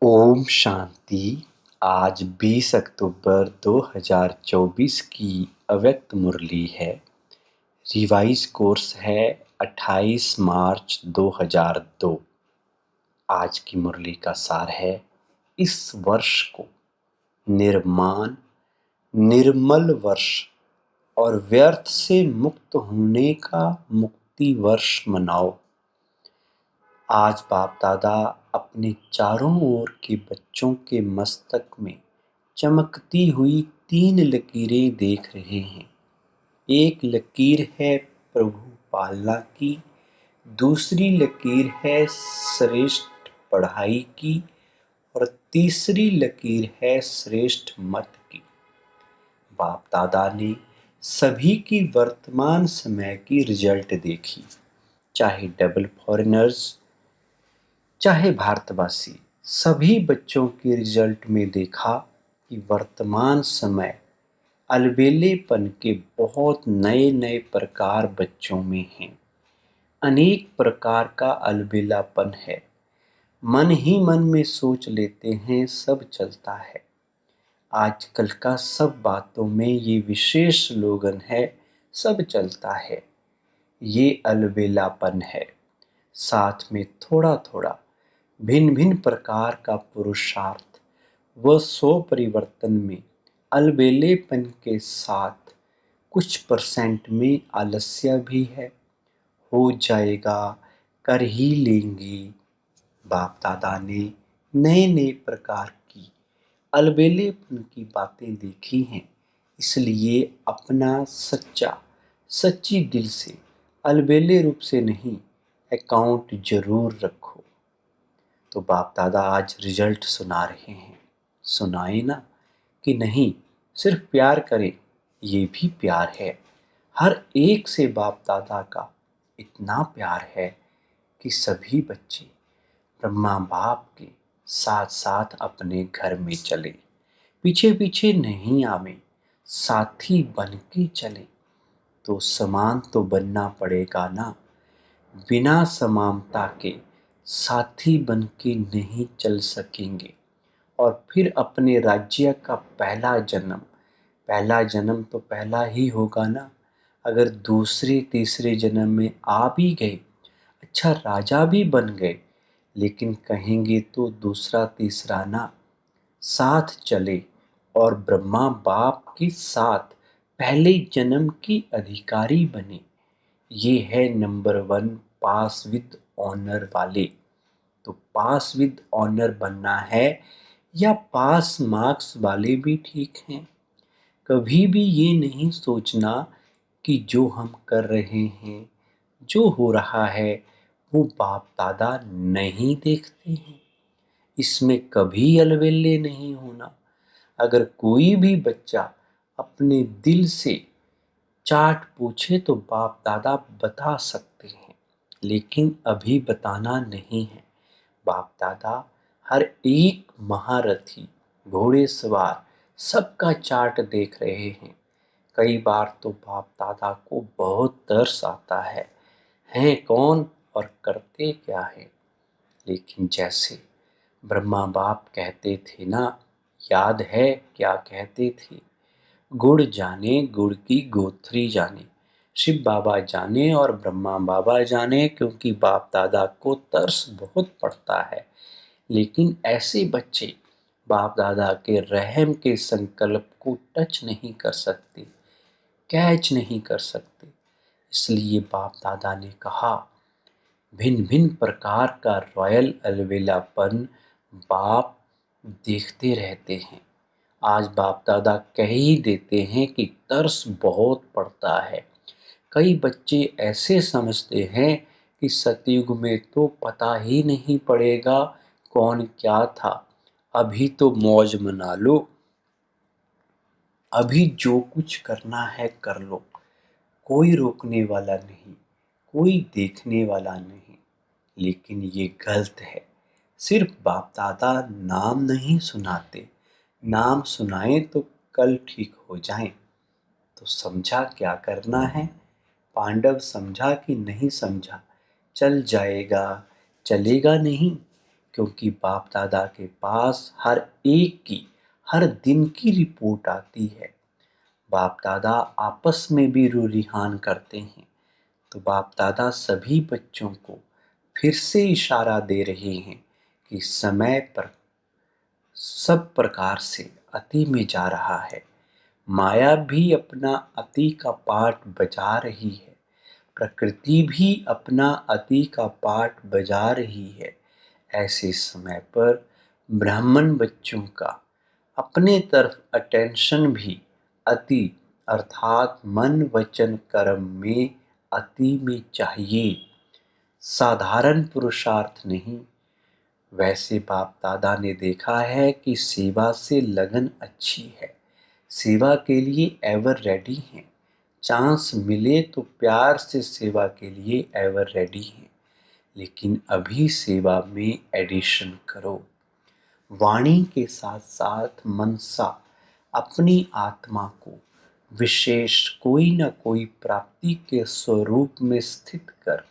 ओम शांति। आज 20 अक्टूबर 2024 की अव्यक्त मुरली है। रिवाइज कोर्स है 28 मार्च 2002। आज की मुरली का सार है, इस वर्ष को निर्मल वर्ष और व्यर्थ से मुक्त होने का मुक्ति वर्ष मनाओ। आज बाप दादा अपने चारों ओर के बच्चों के मस्तक में चमकती हुई 3 लकीरें देख रहे हैं। एक लकीर है प्रभु पालना की, दूसरी लकीर है श्रेष्ठ पढ़ाई की और तीसरी लकीर है श्रेष्ठ मत की। बाप दादा ने सभी की वर्तमान समय की रिजल्ट देखी, चाहे डबल फॉरेनर्स चाहे भारतवासी। सभी बच्चों के रिजल्ट में देखा कि वर्तमान समय अलबेलेपन के बहुत नए नए प्रकार बच्चों में हैं। अनेक प्रकार का अलबेलापन है। मन ही मन में सोच लेते हैं सब चलता है। आजकल का सब बातों में ये विशेष स्लोगन है, सब चलता है। ये अलबेलापन है। साथ में थोड़ा थोड़ा भिन्न भिन्न प्रकार का पुरुषार्थ व स्व परिवर्तन में अलबेलेपन के साथ कुछ परसेंट में आलस्य भी है। हो जाएगा, कर ही लेंगे। बाप दादा ने नए नए प्रकार की अलबेलेपन की बातें देखी हैं, इसलिए अपना सच्ची दिल से अलबेले रूप से नहीं अकाउंट जरूर रखो। तो बाप दादा आज रिजल्ट सुना रहे हैं। सुनाए ना कि नहीं, सिर्फ प्यार करें, ये भी प्यार है। हर एक से बाप दादा का इतना प्यार है कि सभी बच्चे ब्रह्मा बाप के साथ साथ अपने घर में चले, पीछे पीछे नहीं आवे, साथी बन के चले। तो समान तो बनना पड़ेगा ना। बिना समानता के साथी बन के नहीं चल सकेंगे। और फिर अपने राज्य का पहला जन्म तो पहला ही होगा ना। अगर दूसरे तीसरे जन्म में आ भी गए, अच्छा राजा भी बन गए, लेकिन कहेंगे तो दूसरा तीसरा ना, साथ चले और ब्रह्मा बाप के साथ पहले जन्म की अधिकारी बने। ये है नंबर 1 पास विद ऑनर वाले। तो पास विद ऑनर बनना है या पास मार्क्स वाले भी ठीक हैं। कभी भी ये नहीं सोचना कि जो हम कर रहे हैं, जो हो रहा है, वो बाप दादा नहीं देखते हैं। इसमें कभी अलबेले नहीं होना। अगर कोई भी बच्चा अपने दिल से चाट पूछे तो बाप दादा बता सकते हैं, लेकिन अभी बताना नहीं है। बाप दादा हर एक महारथी, घोड़ेसवार सबका चार्ट देख रहे हैं। कई बार तो बाप दादा को बहुत तरस आता है, हैं कौन और करते क्या है। लेकिन जैसे ब्रह्मा बाप कहते थे ना, याद है क्या कहते थे? गुड़ जाने गुड़ की गोथरी जाने, शिव बाबा जाने और ब्रह्मा बाबा जाने, क्योंकि बाप दादा को तरस बहुत पड़ता है। लेकिन ऐसे बच्चे बाप दादा के रहम के संकल्प को टच नहीं कर सकते, कैच नहीं कर सकते। इसलिए बाप दादा ने कहा, भिन्न भिन्न प्रकार का रॉयल अलवेलापन बाप देखते रहते हैं। आज बाप दादा कह ही देते हैं कि तरस बहुत पड़ता है। कई बच्चे ऐसे समझते हैं कि सतयुग में तो पता ही नहीं पड़ेगा कौन क्या था, अभी तो मौज मना लो, अभी जो कुछ करना है कर लो, कोई रोकने वाला नहीं, कोई देखने वाला नहीं। लेकिन ये गलत है। सिर्फ बाप दादा नाम नहीं सुनाते, नाम सुनाएं तो कल ठीक हो जाएं। तो समझा क्या करना है? पांडव समझा कि नहीं समझा? चल जाएगा, चलेगा नहीं। क्योंकि बाप दादा के पास हर एक की हर दिन की रिपोर्ट आती है। बाप दादा आपस में भी रूरिहान करते हैं, तो बाप दादा सभी बच्चों को फिर से इशारा दे रहे हैं कि समय पर सब प्रकार से अति में जा रहा है। माया भी अपना अति का पाठ बजा रही है, प्रकृति भी अपना अति का पाठ बजा रही है। ऐसे समय पर ब्राह्मण बच्चों का अपने तरफ अटेंशन भी अति अर्थात मन वचन कर्म में अति में चाहिए, साधारण पुरुषार्थ नहीं। वैसे बाप दादा ने देखा है कि सेवा से लगन अच्छी है, सेवा के लिए एवर रेडी हैं, चांस मिले तो प्यार से सेवा के लिए एवर रेडी हैं, लेकिन अभी सेवा में एडिशन करो। वाणी के साथ साथ मनसा अपनी आत्मा को विशेष कोई न कोई प्राप्ति के स्वरूप में स्थित कर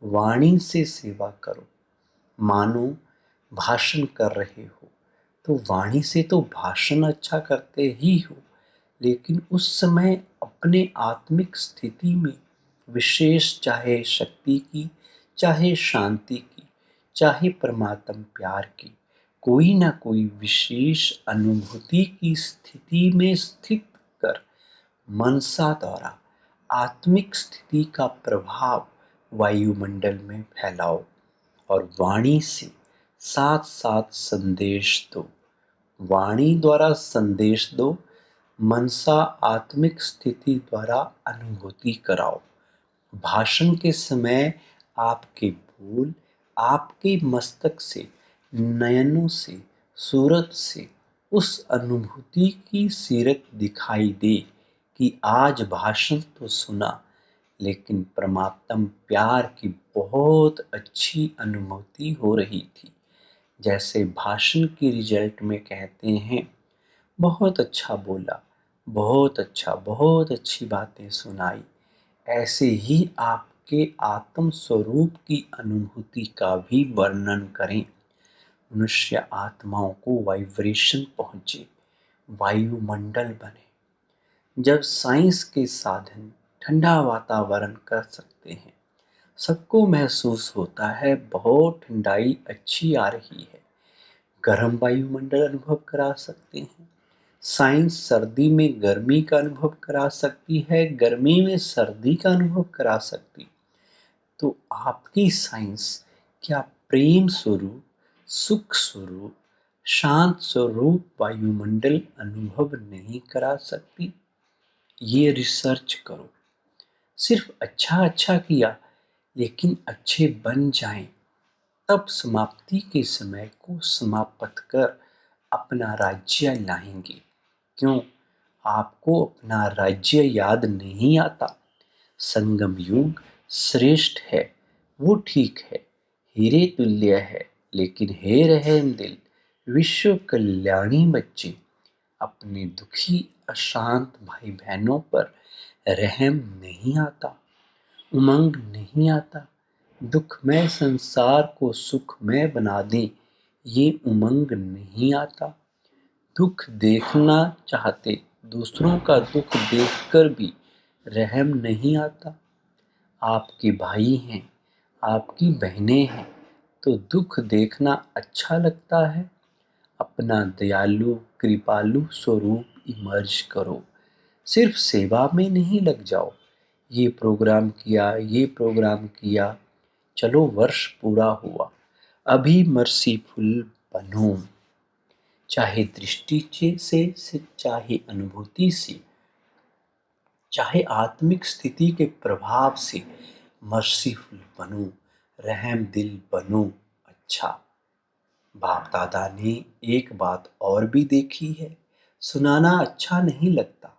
वाणी से सेवा करो। मानो भाषण कर रहे हो तो वाणी से तो भाषण अच्छा करते ही हो, लेकिन उस समय अपने आत्मिक स्थिति में विशेष, चाहे शक्ति की, चाहे शांति की, चाहे परमात्म प्यार की, कोई ना कोई विशेष अनुभूति की स्थिति में स्थित कर मनसा द्वारा आत्मिक स्थिति का प्रभाव वायुमंडल में फैलाओ और वाणी से साथ साथ संदेश दो। वाणी द्वारा संदेश दो, मनसा आत्मिक स्थिति द्वारा अनुभूति कराओ। भाषण के समय आपके बोल आपके मस्तक से, नयनों से, सूरत से उस अनुभूति की सीरत दिखाई दे कि आज भाषण तो सुना, लेकिन परमात्म प्यार की बहुत अच्छी अनुभूति हो रही थी। जैसे भाषण के रिजल्ट में कहते हैं, बहुत अच्छा बोला, बहुत अच्छा, बहुत अच्छी बातें सुनाई। ऐसे ही आपके आत्म स्वरूप की अनुभूति का भी वर्णन करें। मनुष्य आत्माओं को वाइब्रेशन पहुँचे, वायुमंडल बने। जब साइंस के साधन ठंडा वातावरण कर सकते हैं, सबको महसूस होता है बहुत ठंडाई अच्छी आ रही है, गर्म वायुमंडल अनुभव करा सकते हैं। साइंस सर्दी में गर्मी का अनुभव करा सकती है, गर्मी में सर्दी का अनुभव करा सकती। तो आपकी साइंस क्या प्रेम स्वरूप, सुख स्वरूप, शांत स्वरूप वायुमंडल अनुभव नहीं करा सकती? ये रिसर्च करो। सिर्फ अच्छा अच्छा किया, लेकिन अच्छे बन जाएं, तब समाप्ति के समय को समाप्त कर अपना राज्य लाएंगे। क्यों? आपको अपना राज्य याद नहीं आता? संगम युग श्रेष्ठ है, वो ठीक है, हीरे तुल्य है, लेकिन हे रहम दिल विश्व कल्याणी बच्चे, अपने दुखी अशांत भाई बहनों पर रहम नहीं आता, उमंग नहीं आता। दुखमय संसार को सुखमय बना दें, ये उमंग नहीं आता। दुख देखना चाहते, दूसरों का दुख देखकर भी रहम नहीं आता। आपके भाई हैं, आपकी बहनें हैं, तो दुख देखना अच्छा लगता है। अपना दयालु कृपालु स्वरूप इमर्ज करो। सिर्फ सेवा में नहीं लग जाओ, ये प्रोग्राम किया, ये प्रोग्राम किया, चलो वर्ष पूरा हुआ, अभी मर्सीफुल बनो। चाहे दृष्टि से चाहे अनुभूति से, चाहे आत्मिक स्थिति के प्रभाव से मर्सीफुल बनो, रहम दिल बनो। अच्छा, बाप दादा ने एक बात और भी देखी है, सुनाना अच्छा नहीं लगता।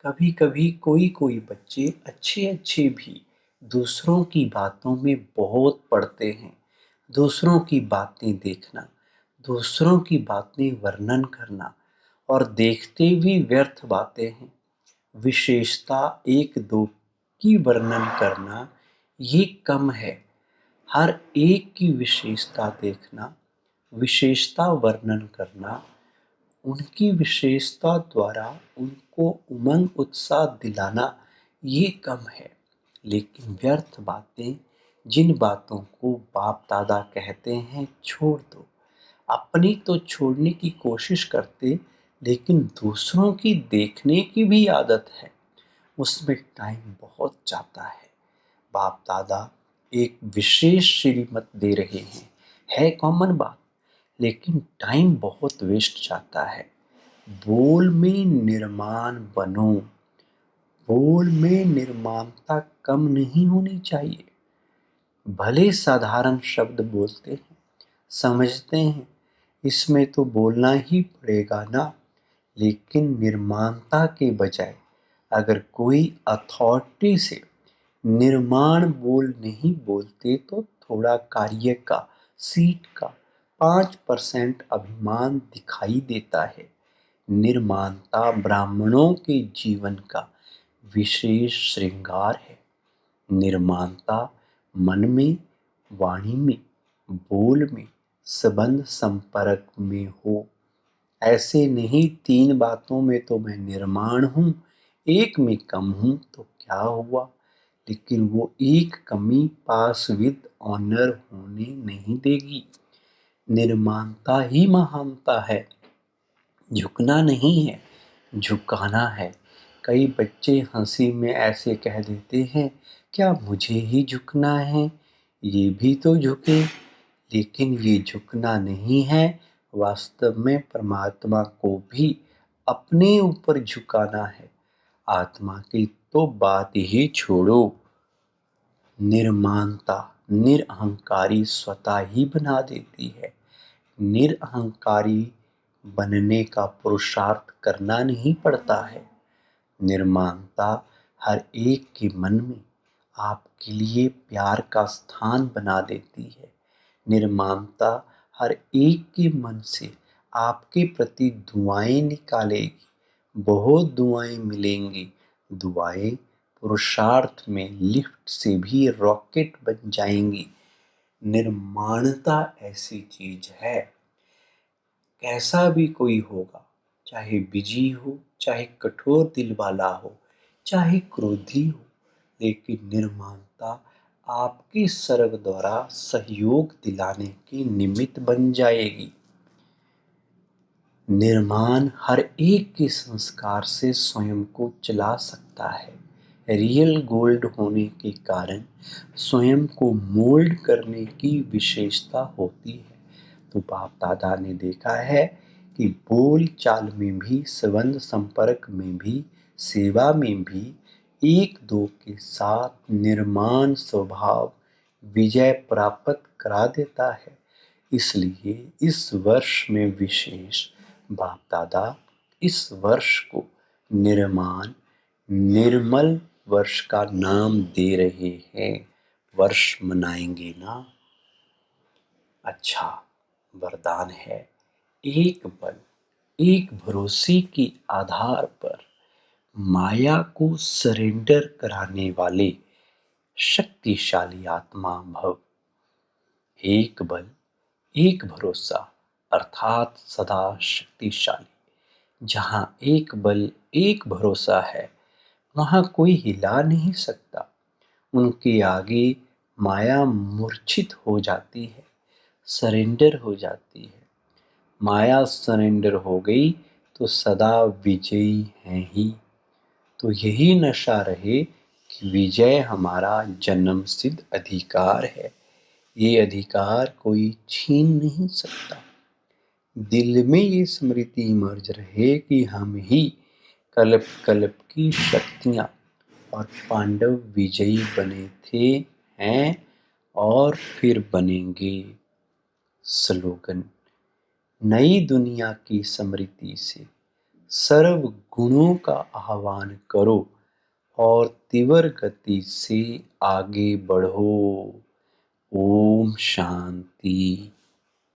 कभी कभी कोई कोई बच्चे अच्छे अच्छे भी दूसरों की बातों में बहुत पड़ते हैं। दूसरों की बातें देखना, दूसरों की बातें वर्णन करना और देखते भी व्यर्थ बातें हैं। विशेषता एक दो की वर्णन करना ये कम है, हर एक की विशेषता देखना विशेषता वर्णन करना, उनकी विशेषता द्वारा उनको उमंग उत्साह दिलाना ये कम है। लेकिन व्यर्थ बातें, जिन बातों को बाप दादा कहते हैं छोड़ दो। अपनी तो छोड़ने की कोशिश करते, लेकिन दूसरों की देखने की भी आदत है, उसमें टाइम बहुत जाता है। बाप दादा एक विशेष श्रीमत दे रहे हैं, है कॉमन बात, लेकिन टाइम बहुत वेस्ट जाता है। बोल में निर्माण बनो। बोल में निर्माणता कम नहीं होनी चाहिए। भले साधारण शब्द बोलते हैं, समझते हैं इसमें तो बोलना ही पड़ेगा ना, लेकिन निर्माणता के बजाय अगर कोई अथॉरिटी से निर्माण बोल नहीं बोलते तो थोड़ा कार्य का, सीट का 5% अभिमान दिखाई देता है। निर्माणता ब्राह्मणों के जीवन का विशेष श्रृंगार है। निर्माणता मन में, वाणी में, बोल में, संबंध संपर्क में हो। ऐसे नहीं 3 बातों में तो मैं निर्माण हूँ, एक में कम हूँ तो क्या हुआ, लेकिन वो एक कमी पास विद ऑनर होने नहीं देगी। निर्माणता ही महानता है, झुकना नहीं है, झुकाना है। कई बच्चे हंसी में ऐसे कह देते हैं, क्या मुझे ही झुकना है, ये भी तो झुके। लेकिन ये झुकना नहीं है, वास्तव में परमात्मा को भी अपने ऊपर झुकाना है। आत्मा की तो बात ही छोड़ो। निर्माणता निरअहंकारी स्वतः ही बना देती है। निरअहंकारी बनने का पुरुषार्थ करना नहीं पड़ता है। निर्माणता हर एक के मन में आपके लिए प्यार का स्थान बना देती है। निर्माणता हर एक के मन से आपके प्रति दुआएं निकालेगी। बहुत दुआएं मिलेंगी। दुआएं पुरुषार्थ में लिफ्ट से भी रॉकेट बन जाएंगी। निर्माणता ऐसी चीज है, कैसा भी कोई होगा, चाहे बिजी हो, चाहे कठोर दिल वाला हो, चाहे क्रोधी हो, लेकिन निर्माणता आपके सर्ग द्वारा सहयोग दिलाने की निमित्त बन जाएगी। निर्माण हर एक के संस्कार से स्वयं को चला सकता है। रियल गोल्ड होने के कारण स्वयं को मोल्ड करने की विशेषता होती है। तो बाप दादा ने देखा है कि बोल चाल में भी, संबंध संपर्क में भी, सेवा में भी एक दो के साथ निर्माण स्वभाव विजय प्राप्त करा देता है। इसलिए इस वर्ष में विशेष बाप दादा इस वर्ष को निर्माण निर्मल वर्ष का नाम दे रहे हैं। वर्ष मनाएंगे ना? अच्छा वरदान है, एक बल, एक भरोसे के आधार पर माया को सरेंडर कराने वाले शक्तिशाली आत्मा भव। एक बल, एक भरोसा अर्थात सदा शक्तिशाली। जहाँ एक बल, एक भरोसा है, वहाँ कोई हिला नहीं सकता। उनके आगे माया मूर्छित हो जाती है, सरेंडर हो जाती है। माया सरेंडर हो गई तो सदा विजयी हैं ही। तो यही नशा रहे कि विजय हमारा जन्म सिद्ध अधिकार है। ये अधिकार कोई छीन नहीं सकता। दिल में ये स्मृति मर्ज रहे कि हम ही कल्प कल्प की शक्तियाँ और पांडव विजयी बने थे, हैं और फिर बनेंगे। स्लोगन, नई दुनिया की स्मृति से सर्व गुणों का आह्वान करो और तीव्र गति से आगे बढ़ो। ओम शांति।